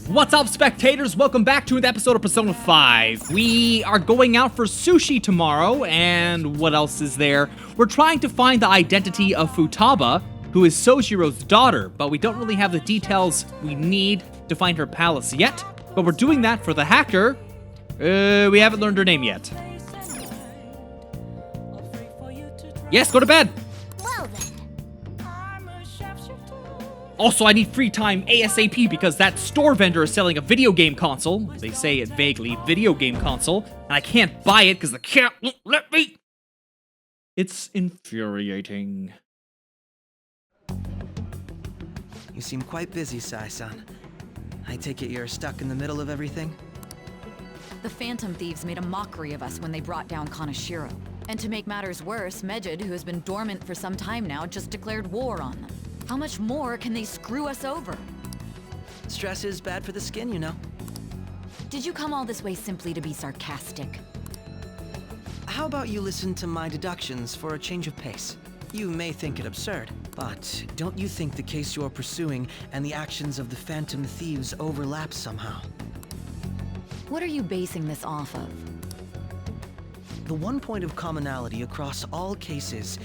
What's up, spectators? Welcome back to an episode of Persona 5. We are going out for sushi tomorrow, and what else is there? We're trying to find the identity of Futaba, who is Sojiro's daughter, but we don't really have the details we need to find her palace yet. But we're doing that for the hacker. We haven't learned her name yet. Yes, go to bed! Well then. Also, I need free time ASAP because that store vendor is selling a video game console. They say it vaguely, video game console, and I can't buy it because the cat won't let me. It's infuriating. You seem quite busy, Sai-san. I take it you're stuck in the middle of everything? The Phantom Thieves made a mockery of us when they brought down Kaneshiro. And to make matters worse, Medjed, who has been dormant for some time now, just declared war on them. How much more can they screw us over? Stress is bad for the skin, you know. Did you come all this way simply to be sarcastic? How about you listen to my deductions for a change of pace? You may think it absurd, but don't you think the case you're pursuing and the actions of the Phantom Thieves overlap somehow? What are you basing this off of? The one point of commonality across all cases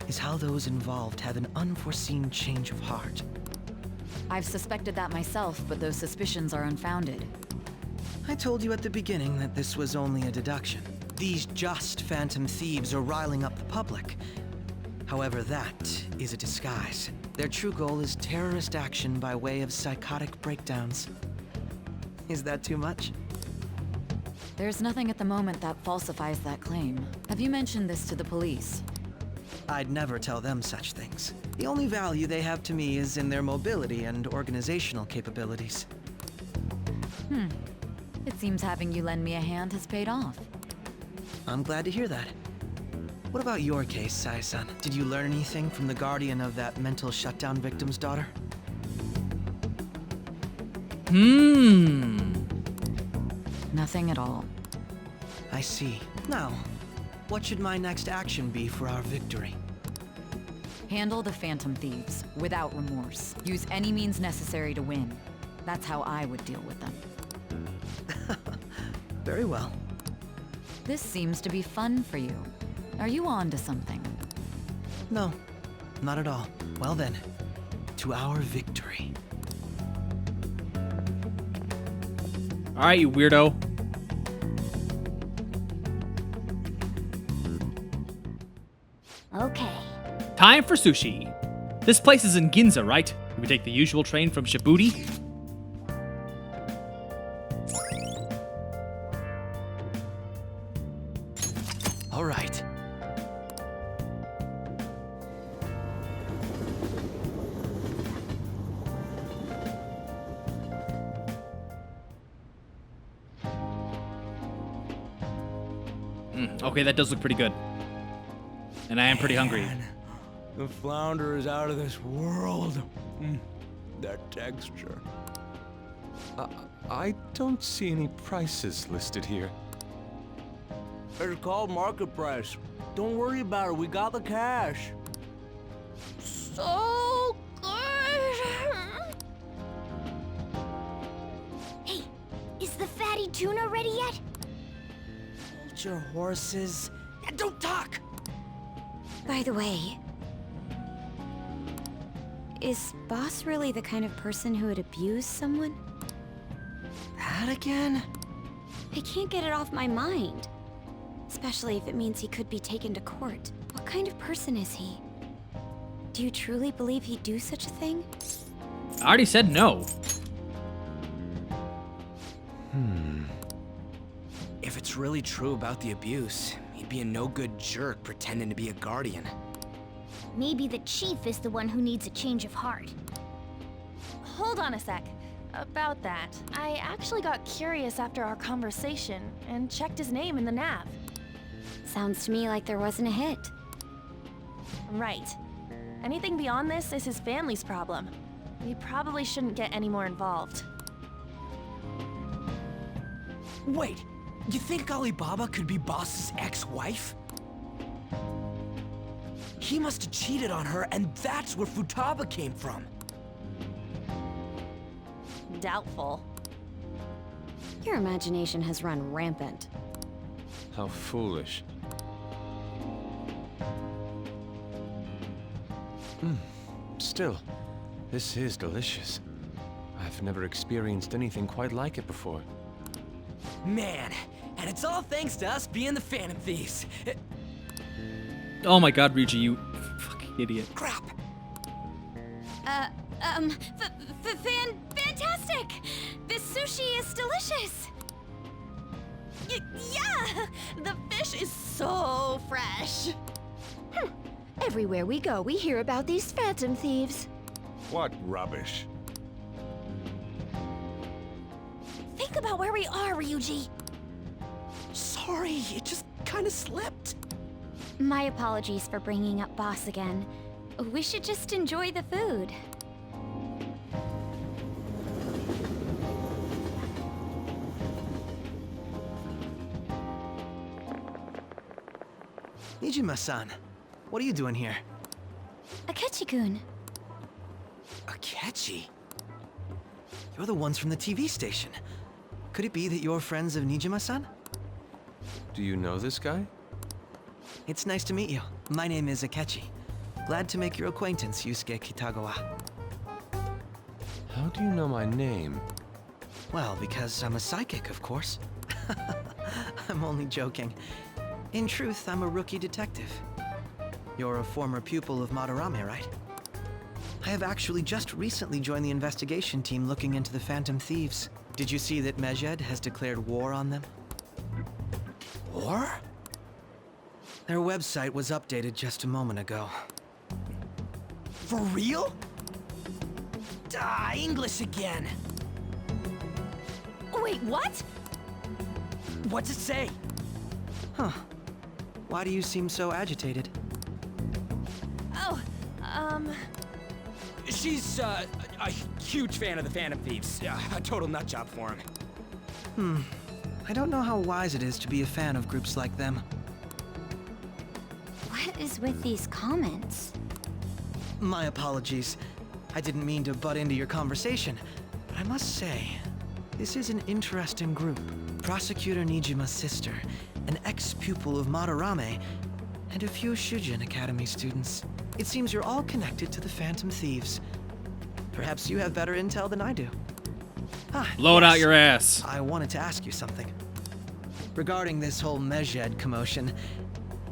is how those involved have an unforeseen change of heart. I've suspected that myself, but those suspicions are unfounded. I told you at the beginning that this was only a deduction. These just Phantom Thieves are riling up the public. However, that is a disguise. Their true goal is terrorist action by way of psychotic breakdowns. Is that too much? There's nothing at the moment that falsifies that claim. Have you mentioned this to the police? I'd never tell them such things. The only value they have to me is in their mobility and organizational capabilities. It seems having you lend me a hand has paid off. I'm glad to hear that. What about your case, Sai-san? Did you learn anything from the guardian of that mental shutdown victim's daughter? Nothing at all. I see. Now, what should my next action be for our victory? Handle the Phantom Thieves, without remorse. Use any means necessary to win. That's how I would deal with them. Very well. This seems to be fun for you. Are you on to something? No, not at all. Well then, to our victory. Alright, you weirdo. Okay. Time for sushi. This place is in Ginza, right? We take the usual train from Shibuya. All right. Okay, that does look pretty good. And I am pretty hungry. Man, the flounder is out of this world. That texture. I don't see any prices listed here. It's called market price. Don't worry about it. We got the cash. So good. Hey, is the fatty tuna ready yet? Hold your horses. And don't talk! By the way, is Boss really the kind of person who would abuse someone? That again? I can't get it off my mind. Especially if it means he could be taken to court. What kind of person is he? Do you truly believe he'd do such a thing? I already said no. If it's really true about the abuse, he'd be a no-good jerk pretending to be a guardian. Maybe the chief is the one who needs a change of heart. Hold on a sec. About that, I actually got curious after our conversation and checked his name in the nav. Sounds to me like there wasn't a hit. Right. Anything beyond this is his family's problem. We probably shouldn't get any more involved. Wait, you think Alibaba could be Boss's ex-wife? He must have cheated on her, and that's where Futaba came from. doubtful. Your imagination has run rampant. How foolish. Still, this is delicious. I've never experienced anything quite like it before. Man, and it's all thanks to us being the Phantom Thieves. Oh my god, Ryuji, you fucking idiot. Crap. Fantastic! This sushi is delicious! Yeah! The fish is so fresh. Everywhere we go, we hear about these phantom thieves. What rubbish. Think about where we are, Ryuji. Sorry, it just kind of slipped. My apologies for bringing up boss again. We should just enjoy the food. Nijima-san, what are you doing here? Akechi-kun. Akechi? You're the ones from the TV station. Could it be that you're friends of Nijima-san? Do you know this guy? It's nice to meet you. My name is Akechi. Glad to make your acquaintance, Yusuke Kitagawa. How do you know my name? Well, because I'm a psychic, of course. I'm only joking. In truth, I'm a rookie detective. You're a former pupil of Madarame, right? I have actually just recently joined the investigation team looking into the Phantom Thieves. Did you see that Medjed has declared war on them? War? Their website was updated just a moment ago. For real? English again. Wait, what? What's it say? Huh. Why do you seem so agitated? Oh, She's, a huge fan of the Phantom Thieves. A total nutjob for him. I don't know how wise it is to be a fan of groups like them. What is with these comments? My apologies. I didn't mean to butt into your conversation, but I must say, this is an interesting group. Prosecutor Nijima's sister, an ex-pupil of Madarame, and a few Shujin Academy students. It seems you're all connected to the Phantom Thieves. Perhaps you have better intel than I do. Load out Yes. your ass. I wanted to ask you something. Regarding this whole Medjed commotion,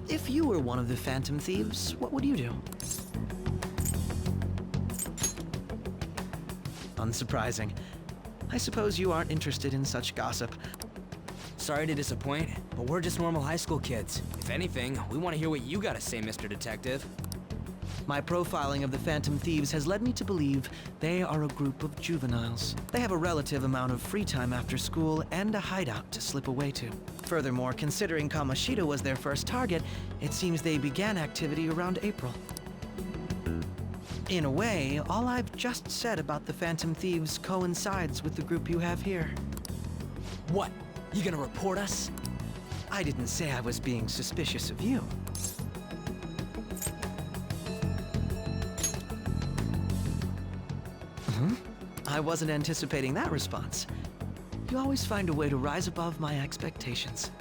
if you were one of the Phantom Thieves, what would you do? Unsurprising. I suppose you aren't interested in such gossip. Sorry to disappoint, but we're just normal high school kids. If anything, we want to hear what you gotta say, Mr. Detective. My profiling of the Phantom Thieves has led me to believe they are a group of juveniles. They have a relative amount of free time after school and a hideout to slip away to. Furthermore, considering Kamoshida was their first target, it seems they began activity around April. In a way, all I've just said about the Phantom Thieves coincides with the group you have here. What? You gonna report us? I didn't say I was being suspicious of you. I wasn't anticipating that response. You always find a way to rise above my expectations.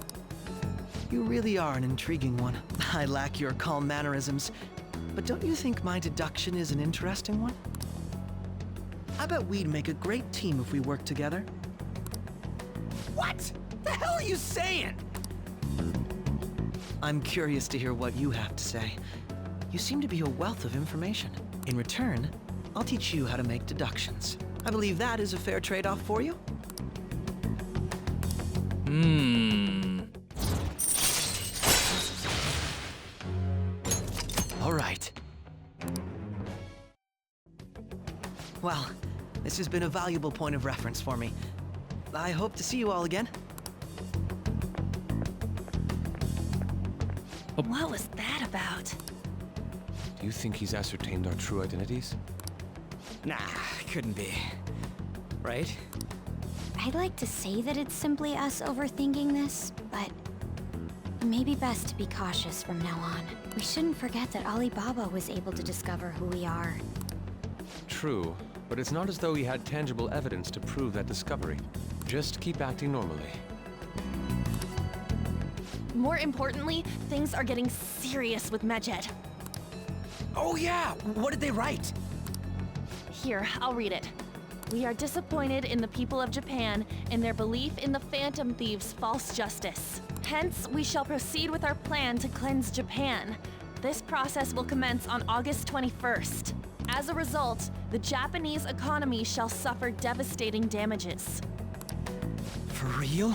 You really are an intriguing one. I lack your calm mannerisms, but don't you think my deduction is an interesting one? I bet we'd make a great team if we worked together. What? The hell are you saying? I'm curious to hear what you have to say. You seem to be a wealth of information. In return, I'll teach you how to make deductions. I believe that is a fair trade-off for you. All right. Well, this has been a valuable point of reference for me. I hope to see you all again. what was that about? Do you think he's ascertained our true identities? Nah, couldn't be. Right? I'd like to say that it's simply us overthinking this, but it may be best to be cautious from now on. We shouldn't forget that Alibaba was able to discover who we are. True, but it's not as though he had tangible evidence to prove that discovery. Just keep acting normally. More importantly, things are getting serious with Medjed. Oh yeah, what did they write? Here, I'll read it. We are disappointed in the people of Japan in their belief in the Phantom Thieves' false justice. Hence, we shall proceed with our plan to cleanse Japan. This process will commence on August 21st. As a result, the Japanese economy shall suffer devastating damages. For real?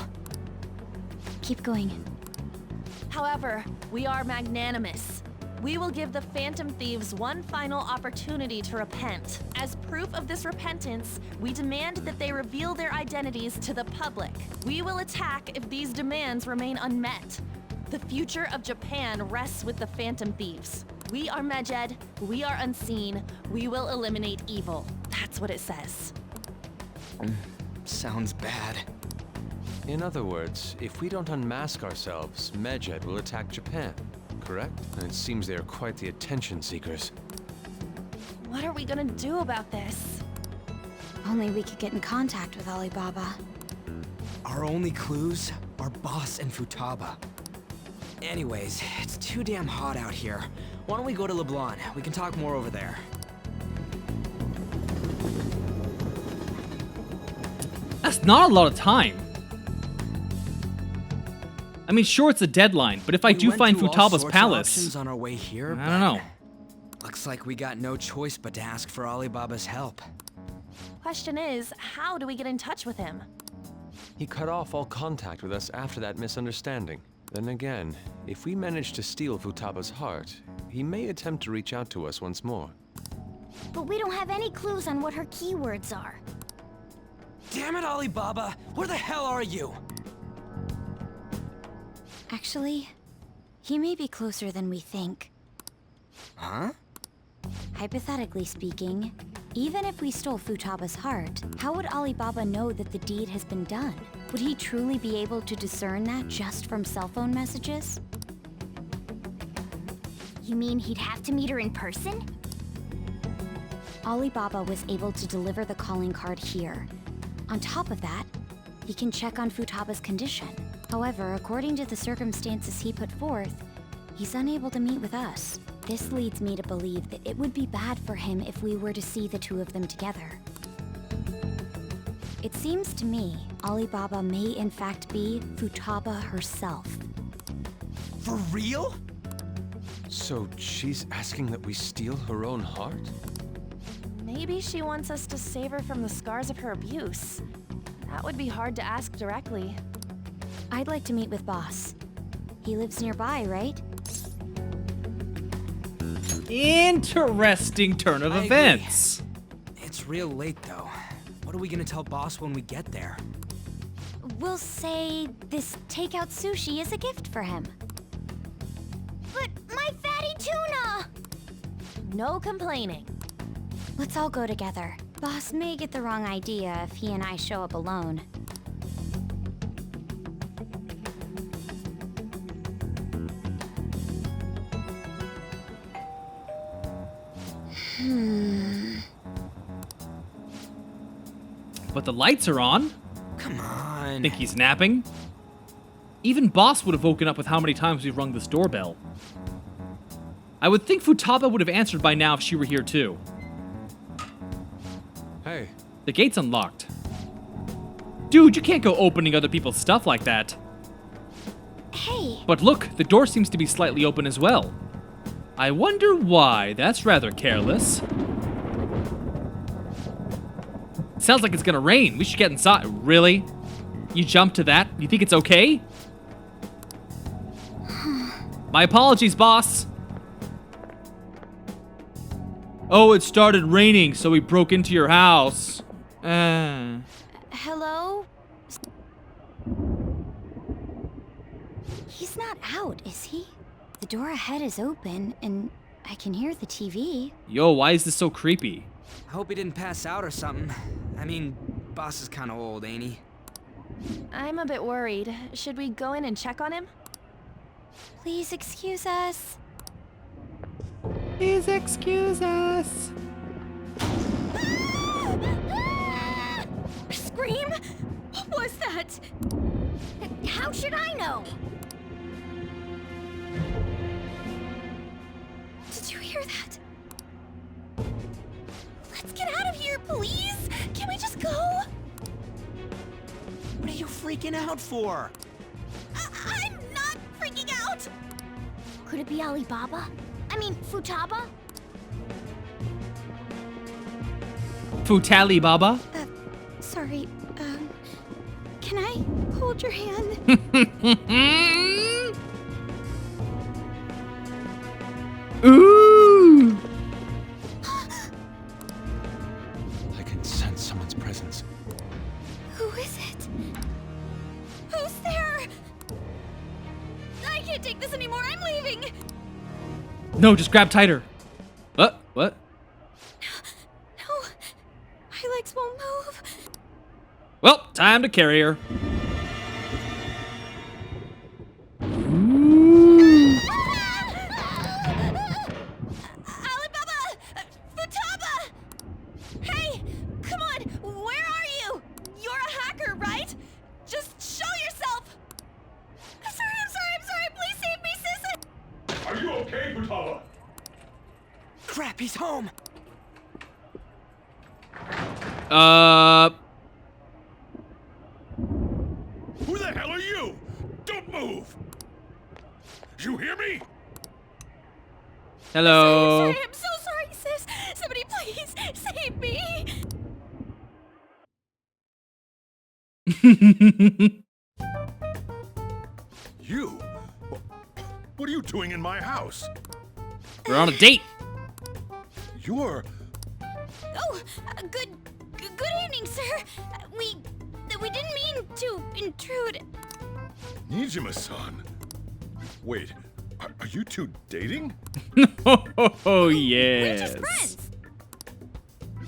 Keep going. However, we are magnanimous. We will give the Phantom Thieves one final opportunity to repent. As proof of this repentance, we demand that they reveal their identities to the public. We will attack if these demands remain unmet. The future of Japan rests with the Phantom Thieves. We are Medjed, we are unseen, we will eliminate evil. That's what it says. Sounds bad. In other words, if we don't unmask ourselves, Medjed will attack Japan, correct? And it seems they are quite the attention seekers. What are we gonna do about this? Only we could get in contact with Alibaba. Our only clues are Boss and Futaba. Anyways, it's too damn hot out here. Why don't we go to LeBlanc? We can talk more over there. That's not a lot of time. I mean, sure, it's a deadline, but if I We do went find through all Futaba's sorts of palace, options on our way here, I don't know. Looks like we got no choice but to ask for Alibaba's help. Question is, how do we get in touch with him? He cut off all contact with us after that misunderstanding. Then again, if we manage to steal Futaba's heart, he may attempt to reach out to us once more. But we don't have any clues on what her keywords are. Damn it, Alibaba! Where the hell are you? Actually, he may be closer than we think. Huh? Hypothetically speaking, even if we stole Futaba's heart, how would Alibaba know that the deed has been done? Would he truly be able to discern that just from cell phone messages? You mean he'd have to meet her in person? Alibaba was able to deliver the calling card here. On top of that, he can check on Futaba's condition. However, according to the circumstances he put forth, he's unable to meet with us. This leads me to believe that it would be bad for him if we were to see the two of them together. It seems to me Alibaba may in fact be Futaba herself. For real? So she's asking that we steal her own heart? Maybe she wants us to save her from the scars of her abuse. That would be hard to ask directly. I'd like to meet with Boss. He lives nearby, right? Interesting turn of I agree. events. It's real late, though. What are we gonna tell Boss when we get there? We'll say this takeout sushi is a gift for him. But my fatty tuna! No complaining. Let's all go together. Boss may get the wrong idea if he and I show up alone. But the lights are on. Come on. Think he's napping? Even Boss would have woken up with how many times we've rung this doorbell. I would think Futaba would have answered by now if she were here too. Hey, The gate's unlocked. Dude, you can't go opening other people's stuff like that. Hey, But look, the door seems to be slightly open as well. I wonder why. That's rather careless. Sounds like it's gonna rain. We should get inside. Really? You jumped to that? You think it's okay? My apologies, boss. Oh, it started raining, so we broke into your house. Hello? He's not out, is he? The door ahead is open, and I can hear the TV. Yo, why is this so creepy? I hope he didn't pass out or something. I mean, Boss is kinda old, ain't he? I'm a bit worried. Should we go in and check on him? Please excuse us. Please excuse us. scream? What was that? How should I know? Did you hear that? Let's get out of here, please! Can we just go? What are you freaking out for? I'm not freaking out! Could it be Alibaba? I mean, Futaba? Futali Baba? Sorry, can I hold your hand? Ooh! I can sense someone's presence. Who is it? Who's there? I can't take this anymore, I'm leaving! No, just grab tighter. What? No, my legs won't move. Well, time to carry her. Alibaba! Futaba! Hey, come on, where are you? You're a hacker, right? Just show yourself! I'm sorry, please save me, sis! Are you okay, Futaba? Crap, he's home! Who the hell are you? Don't move! You hear me? Hello. I'm so sorry, sis! Somebody please save me! You? What are you doing in my house? We're on a date. You're... Oh, good evening, sir. We didn't mean to intrude. Nijima-san. Wait, are you two dating? Oh, We're yes. just friends.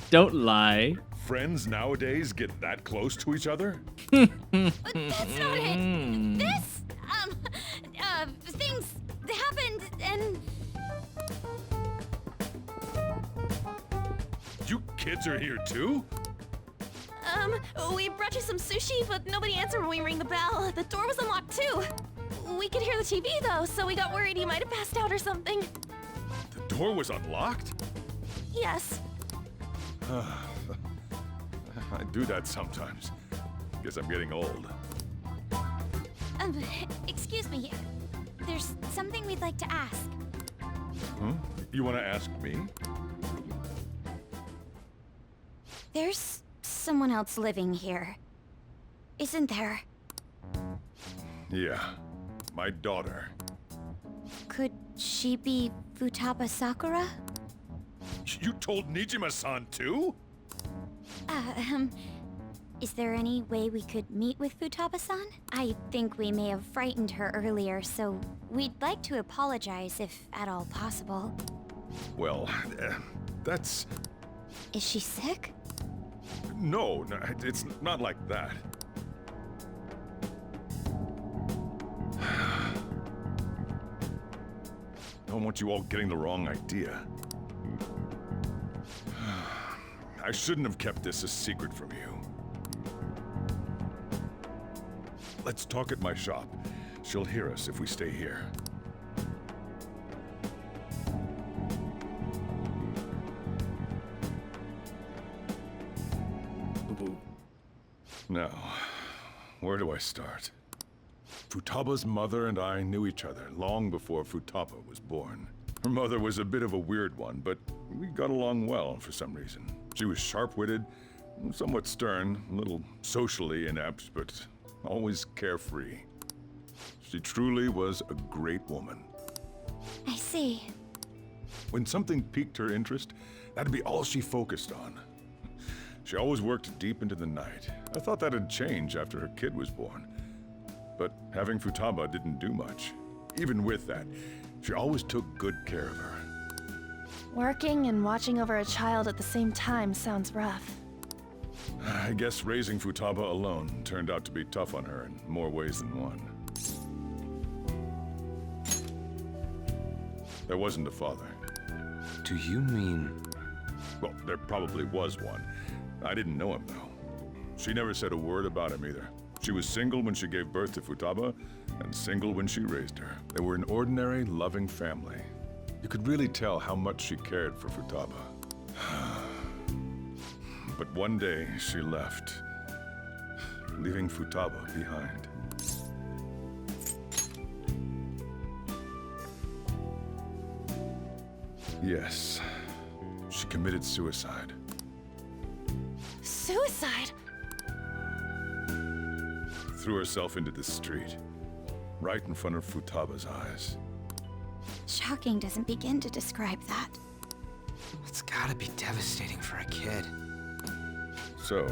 Don't lie. Friends nowadays get that close to each other? But that's not it. This, things happened and... You kids are here too? We brought you some sushi, but nobody answered when we rang the bell. The door was unlocked too. We could hear the TV though, so we got worried he might have passed out or something. The door was unlocked? Yes. I do that sometimes. Guess I'm getting old. Excuse me. There's something we'd like to ask. Huh? You want to ask me? There's someone else living here, isn't there? Yeah, my daughter. Could she be Futaba Sakura? You told Nijima-san too? Is there any way we could meet with Futaba-san? I think we may have frightened her earlier, so we'd like to apologize if at all possible. Well, that's... Is she sick? No, it's not like that. I don't want you all getting the wrong idea. I shouldn't have kept this a secret from you. Let's talk at my shop. She'll hear us if we stay here. Now, where do I start? Futaba's mother and I knew each other long before Futaba was born. Her mother was a bit of a weird one, but we got along well for some reason. She was sharp-witted, somewhat stern, a little socially inept, but always carefree. She truly was a great woman. I see. When something piqued her interest, that'd be all she focused on. She always worked deep into the night. I thought that'd change after her kid was born. But having Futaba didn't do much. Even with that, she always took good care of her. Working and watching over a child at the same time sounds rough. I guess raising Futaba alone turned out to be tough on her in more ways than one. There wasn't a father. Do you mean... Well, there probably was one. I didn't know him, though. She never said a word about him either. She was single when she gave birth to Futaba, and single when she raised her. They were an ordinary, loving family. You could really tell how much she cared for Futaba. But one day, she left, leaving Futaba behind. Yes, she committed suicide. Suicide? Threw herself into the street, right in front of Futaba's eyes. Shocking doesn't begin to describe that. It's gotta be devastating for a kid. So...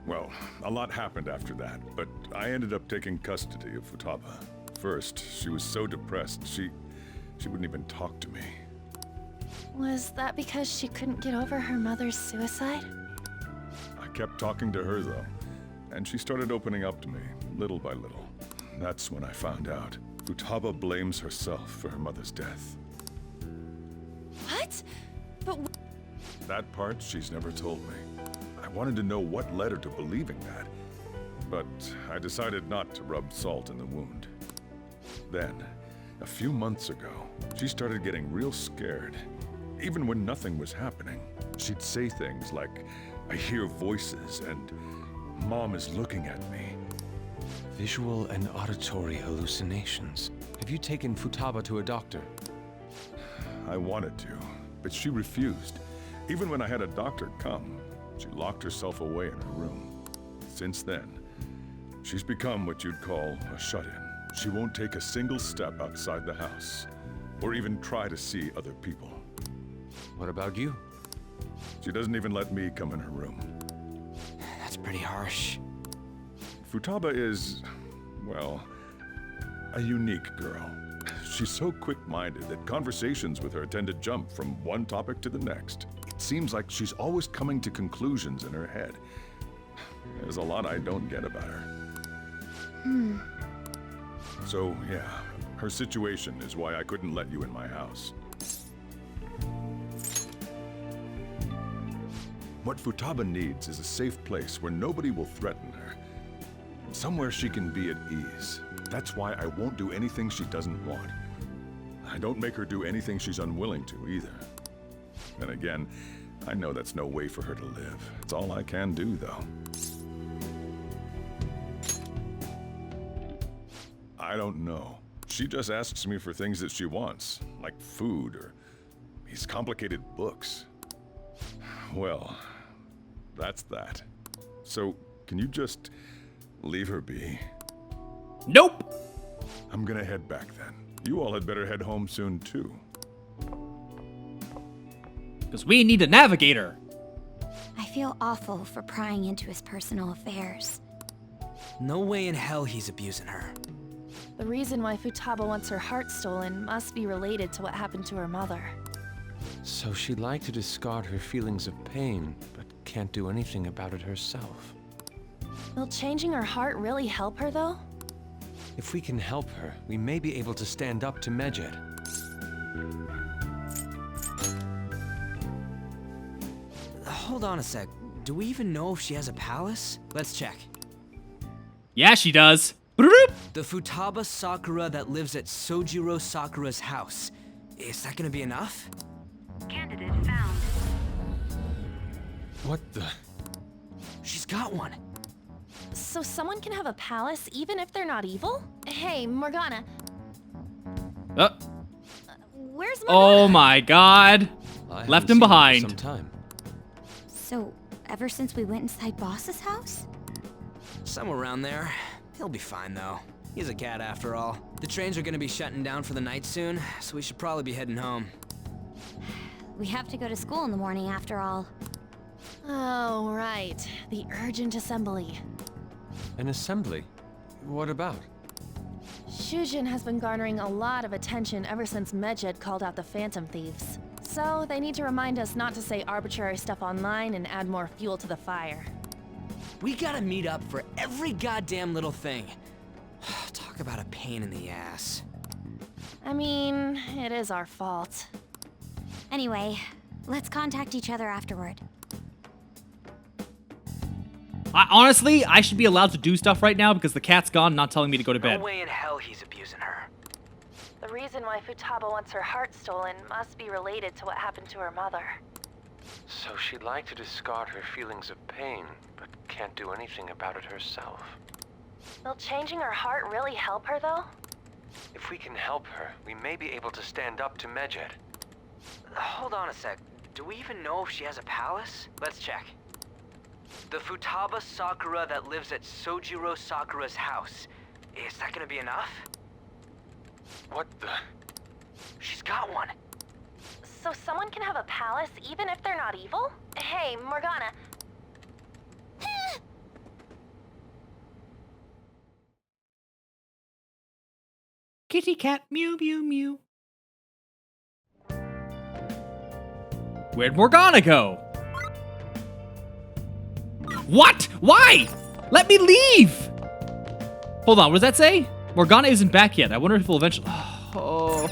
well, a lot happened after that, but I ended up taking custody of Futaba. First, she was so depressed, she wouldn't even talk to me. Was that because she couldn't get over her mother's suicide? I kept talking to her, though, and she started opening up to me, little by little. That's when I found out. Futaba blames herself for her mother's death. What? But That part she's never told me. I wanted to know what led her to believing that, but I decided not to rub salt in the wound. Then, a few months ago, she started getting real scared. Even when nothing was happening, she'd say things like, "I hear voices," and "Mom is looking at me." Visual and auditory hallucinations. Have you taken Futaba to a doctor? I wanted to, but she refused. Even when I had a doctor come, she locked herself away in her room. Since then, she's become what you'd call a shut-in. She won't take a single step outside the house, or even try to see other people. What about you? She doesn't even let me come in her room. That's pretty harsh. Futaba is, well, a unique girl. She's so quick-minded that conversations with her tend to jump from one topic to the next. It seems like she's always coming to conclusions in her head. There's a lot I don't get about her. So, yeah, her situation is why I couldn't let you in my house. What Futaba needs is a safe place where nobody will threaten her. Somewhere she can be at ease. That's why I won't do anything she doesn't want. I don't make her do anything she's unwilling to, either. Then again, I know that's no way for her to live. It's all I can do, though. I don't know. She just asks me for things that she wants, like food or these complicated books. Well, that's that. So, can you just leave her be? Nope! I'm gonna head back then. You all had better head home soon, too. Because we need a navigator. I feel awful for prying into his personal affairs. No way in hell he's abusing her. the reason why Futaba wants her heart stolen must be related to what happened to her mother. So she'd like to discard her feelings of pain, but can't do anything about it herself. Will changing her heart really help her, though? If we can help her, we may be able to stand up to Medjed. Hold on a sec. Do we even know if she has a palace? Let's check. Yeah, she does. Broop. The Futaba Sakura that lives at Sojiro Sakura's house. Is that gonna be enough? Candidate found. What the? She's got one. So someone can have a palace even if they're not evil? Hey, Morgana. Where's Morgana? Oh my god. I Left haven't him seen her for behind. some time. So, ever since we went inside Boss's house? Somewhere around there. He'll be fine, though. He's a cat after all. The trains are gonna be shutting down for the night soon, so we should probably be heading home. We have to go to school in the morning after all. Oh, right. The urgent assembly. An assembly? What about? Shujin has been garnering a lot of attention ever since Medjed called out the Phantom Thieves. So they need to remind us not to say arbitrary stuff online and add more fuel to the fire. We gotta meet up for every goddamn little thing. Talk about a pain in the ass. I mean, it is our fault. Anyway, let's contact each other afterward. Honestly, I should be allowed to do stuff right now because the cat's gone, not telling me to go to bed. No way in hell he's abusing her. The reason why Futaba wants her heart stolen must be related to what happened to her mother. So she'd like to discard her feelings of pain, but can't do anything about it herself. Will changing her heart really help her, though? If we can help her, we may be able to stand up to Medjed. Hold on a sec. Do we even know if she has a palace? Let's check. The Futaba Sakura that lives at Sojiro Sakura's house. Is that gonna be enough? What the? She's got one. So someone can have a palace even if they're not evil? Hey, Morgana. Kitty cat, mew mew mew. Where'd Morgana go? What? Why? Let me leave! Hold on, what does that say? Morgana isn't back yet. I wonder if we'll eventually... Oh.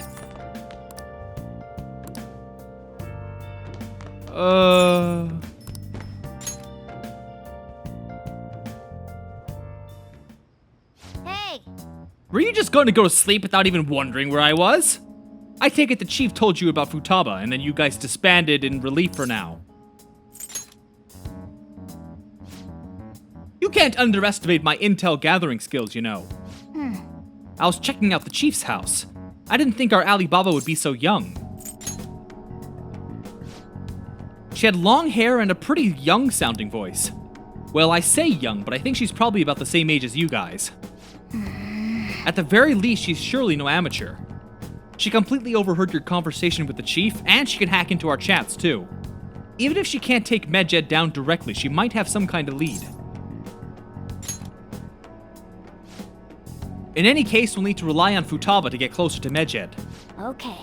Hey! Were you just going to go to sleep without even wondering where I was? I take it the chief told you about Futaba, and then you guys disbanded in relief for now. You can't underestimate my intel gathering skills, you know. I was checking out the chief's house. I didn't think our Alibaba would be so young. She had long hair and a pretty young-sounding voice. Well, I say young, but I think she's probably about the same age as you guys. At the very least, she's surely no amateur. She completely overheard your conversation with the chief, and she can hack into our chats, too. Even if she can't take Medjed down directly, she might have some kind of lead. In any case, we'll need to rely on Futaba to get closer to Medjed. Okay.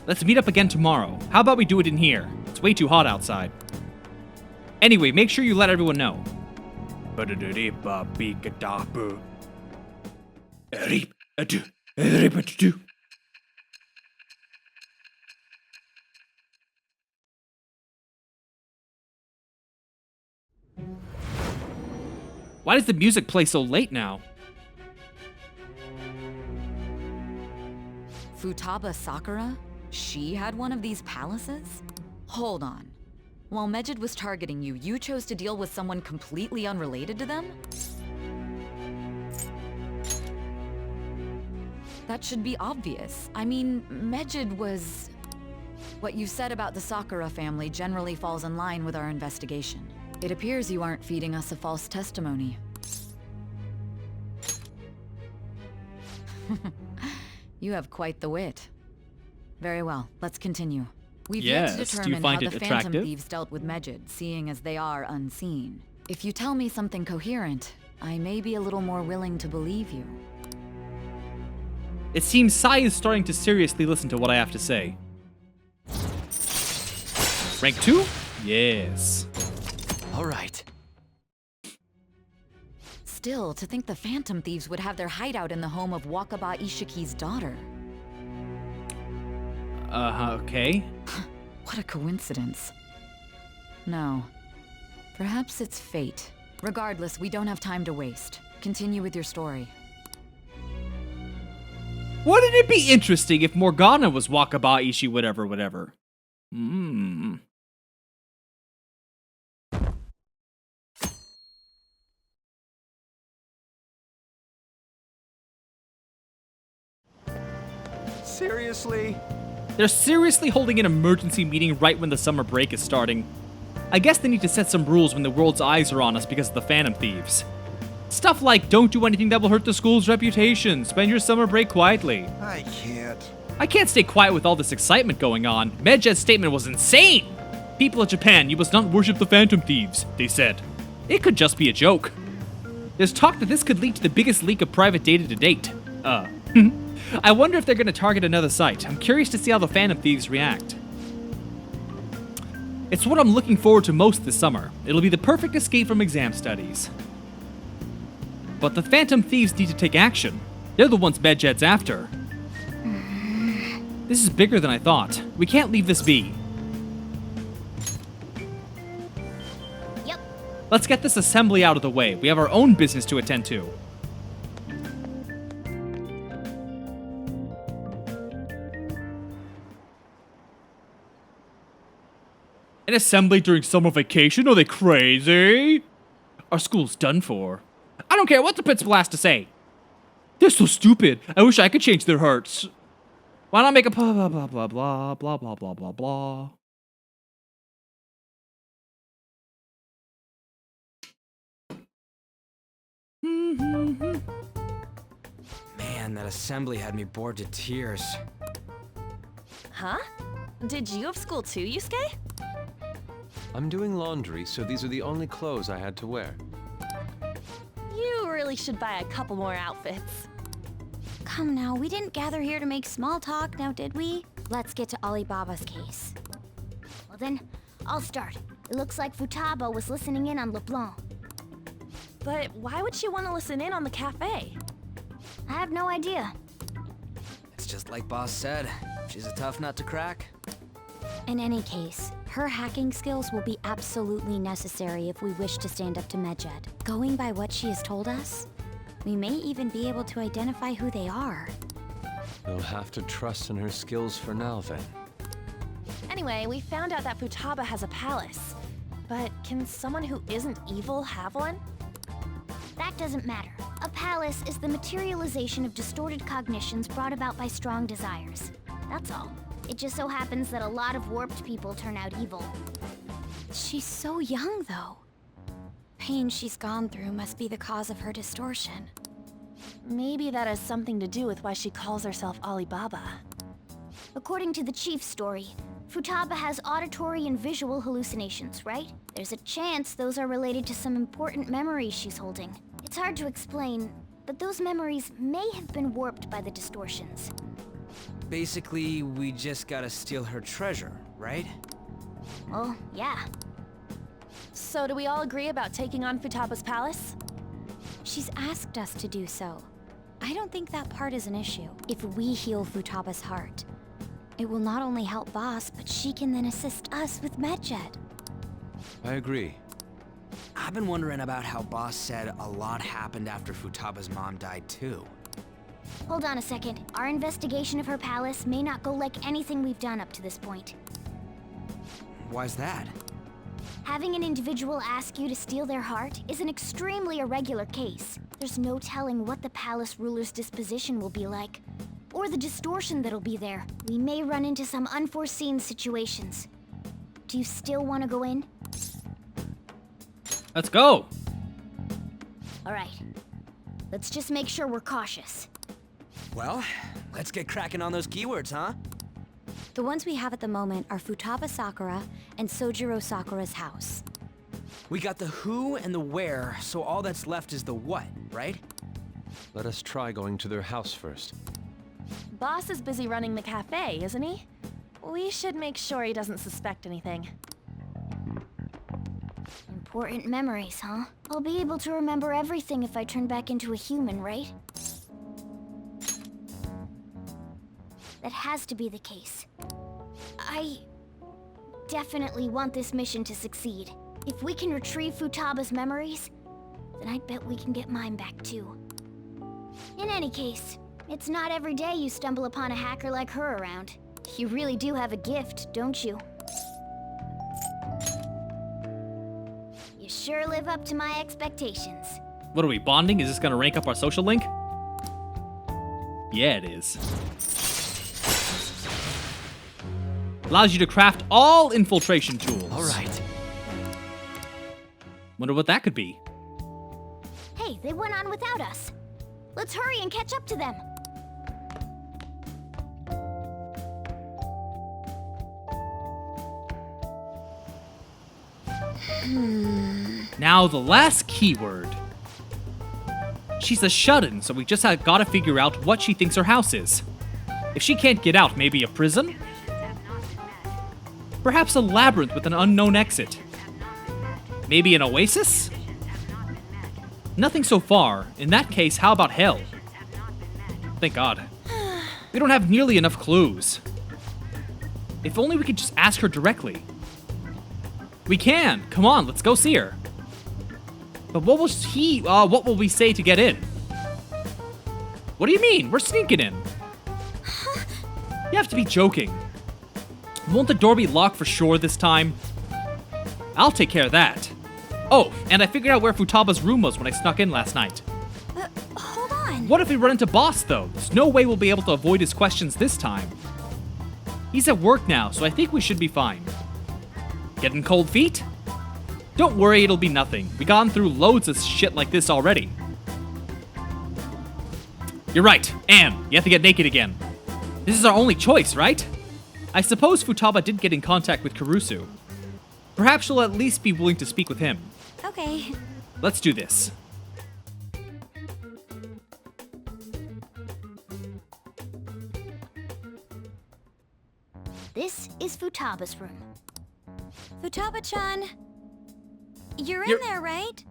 Let's meet up again tomorrow. How about we do it in here? It's way too hot outside. Anyway, make sure you let everyone know. Why does the music play so late now? Futaba Sakura? She had one of these palaces? Hold on. While Medjed was targeting you, you chose to deal with someone completely unrelated to them? That should be obvious. I mean, Medjed was... What you said about the Sakura family generally falls in line with our investigation. It appears you aren't feeding us a false testimony. You have quite the wit. Very well, let's continue. We've yet to determine how the Phantom Thieves dealt with Medjed, seeing as they are unseen. If you tell me something coherent, I may be a little more willing to believe you. It seems Sai is starting to seriously listen to what I have to say. Rank 2? Yes. All right. Still, to think the Phantom Thieves would have their hideout in the home of Wakaba Ishiki's daughter. Okay. What a coincidence. No. Perhaps it's fate. Regardless, we don't have time to waste. Continue with your story. Wouldn't it be interesting if Morgana was Wakaba Ishi whatever? Seriously? They're seriously holding an emergency meeting right when the summer break is starting. I guess they need to set some rules when the world's eyes are on us because of the Phantom Thieves. Stuff like, don't do anything that will hurt the school's reputation, spend your summer break quietly. I can't stay quiet with all this excitement going on. Medjed's statement was insane! People of Japan, you must not worship the Phantom Thieves, they said. It could just be a joke. There's talk that this could lead to the biggest leak of private data to date. I wonder if they're going to target another site. I'm curious to see how the Phantom Thieves react. It's what I'm looking forward to most this summer. It'll be the perfect escape from exam studies. But the Phantom Thieves need to take action. They're the ones Medjed's after. This is bigger than I thought. We can't leave this be. Yep. Let's get this assembly out of the way. We have our own business to attend to. An assembly during summer vacation? Are they crazy? Our school's done for. I don't care what the principal has to say. They're so stupid. I wish I could change their hearts. Why not make a blah blah blah blah blah blah blah blah blah blah. Man, that assembly had me bored to tears. Huh? Did you have school too, Yusuke? I'm doing laundry, so these are the only clothes I had to wear. You really should buy a couple more outfits. Come now, we didn't gather here to make small talk, now did we? Let's get to Alibaba's case. Well then, I'll start. It looks like Futaba was listening in on LeBlanc. But why would she want to listen in on the cafe? I have no idea. It's just like Boss said. She's a tough nut to crack. In any case, her hacking skills will be absolutely necessary if we wish to stand up to Medjed. Going by what she has told us, we may even be able to identify who they are. We'll have to trust in her skills for now, then. Anyway, we found out that Futaba has a palace. But can someone who isn't evil have one? That doesn't matter. A palace is the materialization of distorted cognitions brought about by strong desires. That's all. It just so happens that a lot of warped people turn out evil. She's so young, though. Pain she's gone through must be the cause of her distortion. Maybe that has something to do with why she calls herself Alibaba. According to the chief's story, Futaba has auditory and visual hallucinations, right? There's a chance those are related to some important memories she's holding. It's hard to explain, but those memories may have been warped by the distortions. Basically, we just gotta steal her treasure, right? Well, yeah. So do we all agree about taking on Futaba's palace? She's asked us to do so. I don't think that part is an issue. If we heal Futaba's heart, it will not only help Boss, but she can then assist us with Medjed. I agree. I've been wondering about how Boss said a lot happened after Futaba's mom died too. Hold on a second. Our investigation of her palace may not go like anything we've done up to this point. Why's that? Having an individual ask you to steal their heart is an extremely irregular case. There's no telling what the palace ruler's disposition will be like, or the distortion that'll be there. We may run into some unforeseen situations. Do you still want to go in? Let's go. All right. Let's just make sure we're cautious. Well, let's get cracking on those keywords, huh? The ones we have at the moment are Futaba Sakura and Sojiro Sakura's house. We got the who and the where, so all that's left is the what, right? Let us try going to their house first. Boss is busy running the cafe, isn't he? We should make sure he doesn't suspect anything. Important memories, huh? I'll be able to remember everything if I turn back into a human, right? That has to be the case. I definitely want this mission to succeed. If we can retrieve Futaba's memories, then I bet we can get mine back too. In any case, it's not every day you stumble upon a hacker like her around. You really do have a gift, don't you? You sure live up to my expectations. What are we, bonding? Is this gonna rank up our social link? Yeah, it is. Allows you to craft all infiltration tools. All right. Wonder what that could be. Hey, they went on without us. Let's hurry and catch up to them. Now the last keyword. She's a shut-in, so we just gotta figure out what she thinks her house is. If she can't get out, maybe a prison? Perhaps a labyrinth with an unknown exit. Maybe an oasis? Nothing so far. In that case, how about hell? Thank God. We don't have nearly enough clues. If only we could just ask her directly. We can! Come on, let's go see her. But what will we say to get in? What do you mean? We're sneaking in. You have to be joking. Won't the door be locked for sure this time? I'll take care of that. Oh, and I figured out where Futaba's room was when I snuck in last night. Hold on. What if we run into Boss, though? There's no way we'll be able to avoid his questions this time. He's at work now, so I think we should be fine. Getting cold feet? Don't worry, it'll be nothing. We've gone through loads of shit like this already. You're right, Anne, you have to get naked again. This is our only choice, right? I suppose Futaba did get in contact with Kurusu. Perhaps she'll at least be willing to speak with him. Okay. Let's do this. This is Futaba's room. Futaba-chan, you're in there, right?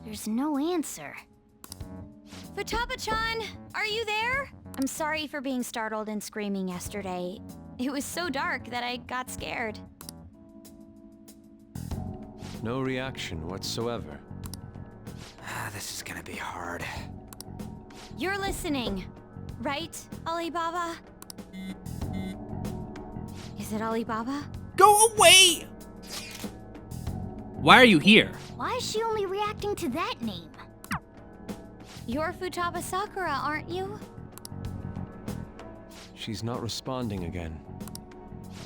There's no answer. Futaba-chan, are you there? I'm sorry for being startled and screaming yesterday. It was so dark that I got scared. No reaction whatsoever. This is gonna be hard. You're listening, right, Alibaba? Is it Alibaba? Go away! Why are you here? Why is she only reacting to that name? You're Futaba Sakura, aren't you? She's not responding again.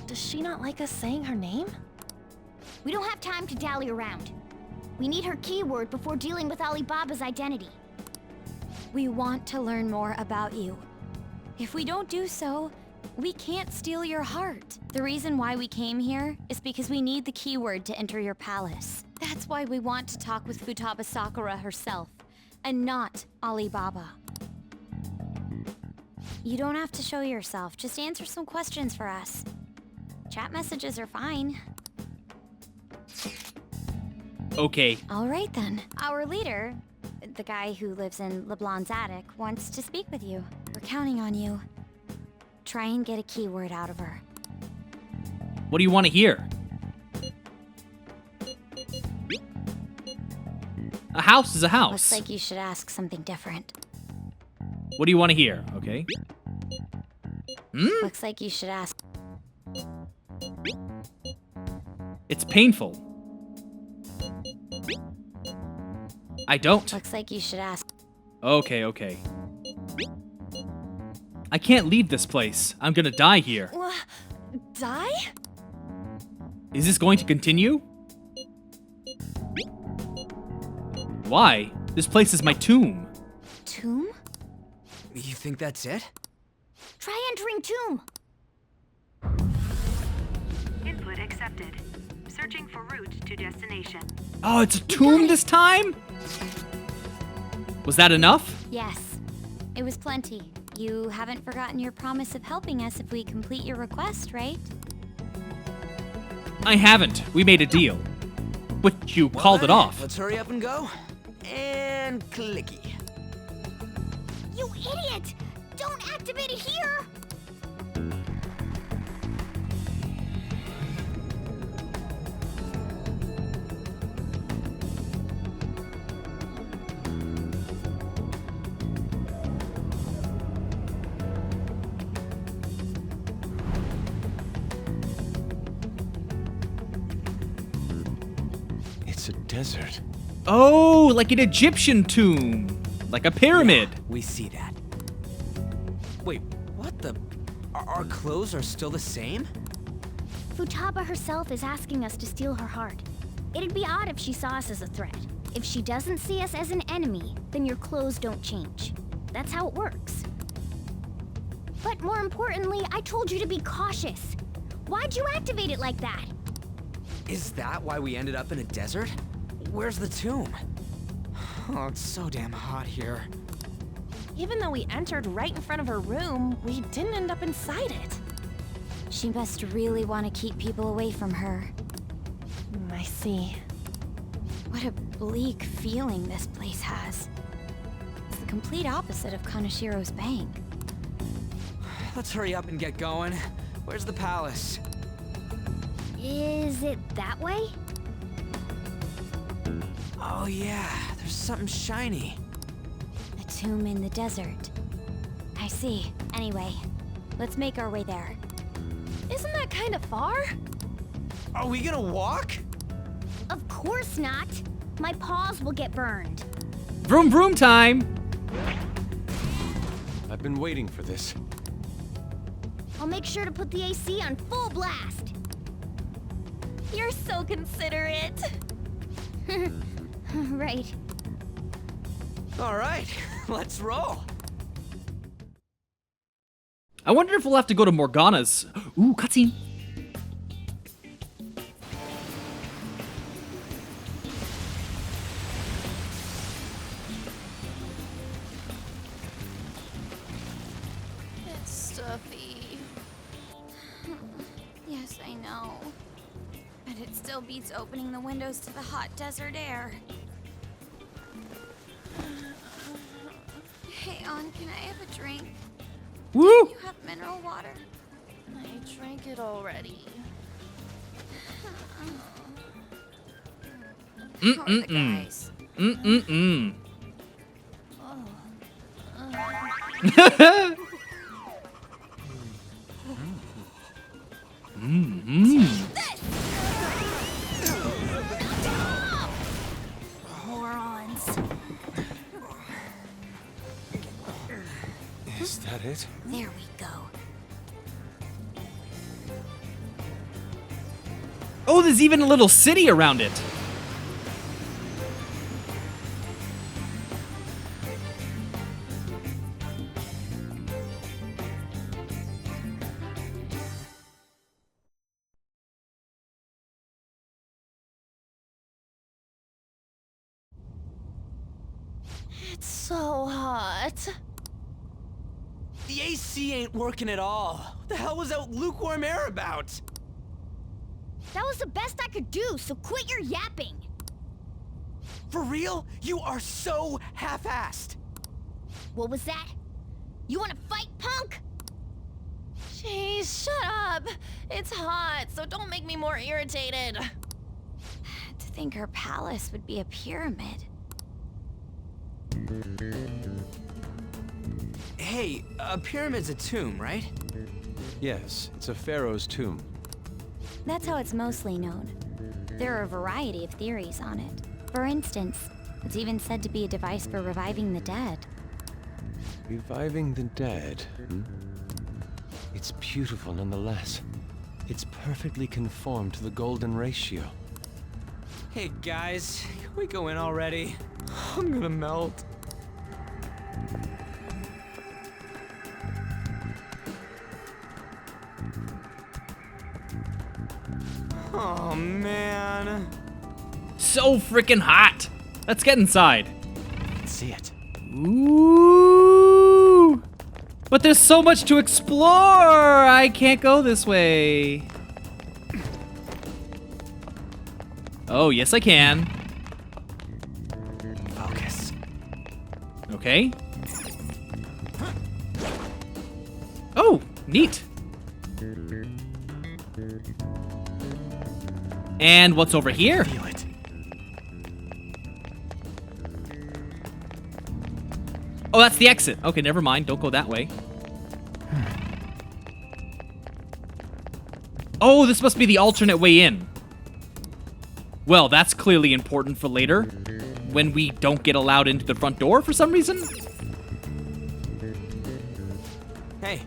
Does she not like us saying her name? We don't have time to dally around. We need her keyword before dealing with Alibaba's identity. We want to learn more about you. If we don't do so, we can't steal your heart. The reason why we came here is because we need the keyword to enter your palace. That's why we want to talk with Futaba Sakura herself, and not Alibaba. You don't have to show yourself, just answer some questions for us. Chat messages are fine. Okay. All right then. Our leader, the guy who lives in LeBlanc's attic, wants to speak with you. We're counting on you. Try and get a keyword out of her. What do you want to hear? A house is a house. Looks like you should ask something different. What do you want to hear? Okay. Looks like you should ask. It's painful. I don't. Looks like you should ask. Okay, okay. I can't leave this place. I'm gonna die here. Die? Is this going to continue? Why? This place is my tomb. Tomb? You think that's it? Try entering tomb. Input accepted. Searching for route to destination. Oh, it's a tomb this time? Was that enough? Yes. It was plenty. You haven't forgotten your promise of helping us if we complete your request, right? I haven't. We made a deal. But you called it off. Let's hurry up and go. And clicky. You idiot! Don't activate it here! It's a desert. Oh, like an Egyptian tomb. Like a pyramid. Yeah, we see that. Wait, what the? Our clothes are still the same? Futaba herself is asking us to steal her heart. It'd be odd if she saw us as a threat. If she doesn't see us as an enemy, then your clothes don't change. That's how it works. But more importantly, I told you to be cautious. Why'd you activate it like that? Is that why we ended up in a desert? Where's the tomb? Oh, it's so damn hot here. Even though we entered right in front of her room, we didn't end up inside it. She must really want to keep people away from her. I see. What a bleak feeling this place has. It's the complete opposite of Kanashiro's bank. Let's hurry up and get going. Where's the palace? Is it that way? Oh yeah, there's something shiny. A tomb in the desert. I see. Anyway, let's make our way there. Isn't that kind of far? Are we gonna walk? Of course not. My paws will get burned. Vroom vroom time! I've been waiting for this. I'll make sure to put the AC on full blast. You're so considerate. Right. All right, let's roll. I wonder if we'll have to go to Morgana's. Ooh, cutscene. It's stuffy. Yes, I know. But it still beats opening the windows to the hot desert air. Hey, On, can I have a drink? Woo! You have mineral water? I drank it already. How are the guys? Mm-mm-mm. Morons. Is that it? There we go. Oh, there's even a little city around it. It's so hot. The AC ain't working at all. What the hell was that lukewarm air about? That was the best I could do, so quit your yapping. For real? You are so half-assed. What was that? You wanna fight, punk? Jeez, shut up. It's hot, so don't make me more irritated. To think her palace would be a pyramid. Hey, a pyramid's a tomb, right? Yes, it's a pharaoh's tomb. That's how it's mostly known. There are a variety of theories on it. For instance, it's even said to be a device for reviving the dead. Reviving the dead, hmm? It's beautiful nonetheless. It's perfectly conformed to the golden ratio. Hey guys, can we go in already? I'm gonna melt. Oh man. So freaking hot. Let's get inside. I can see it. Ooh. But there's so much to explore. I can't go this way. Oh, yes I can. Focus. Okay. Oh, neat. And what's over here? Feel it. Oh, that's the exit. Okay, never mind. Don't go that way. Oh, this must be the alternate way in. Well, that's clearly important for later, when we don't get allowed into the front door for some reason. Hey.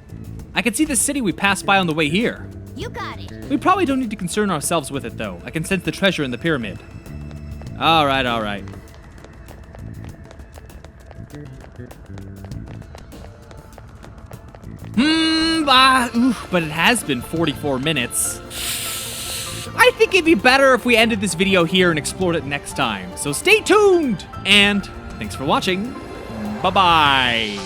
I can see the city we passed by on the way here. You got it. We probably don't need to concern ourselves with it, though. I can sense the treasure in the pyramid. All right, all right. But it has been 44 minutes. I think it'd be better if we ended this video here and explored it next time. So stay tuned, and thanks for watching. Bye-bye.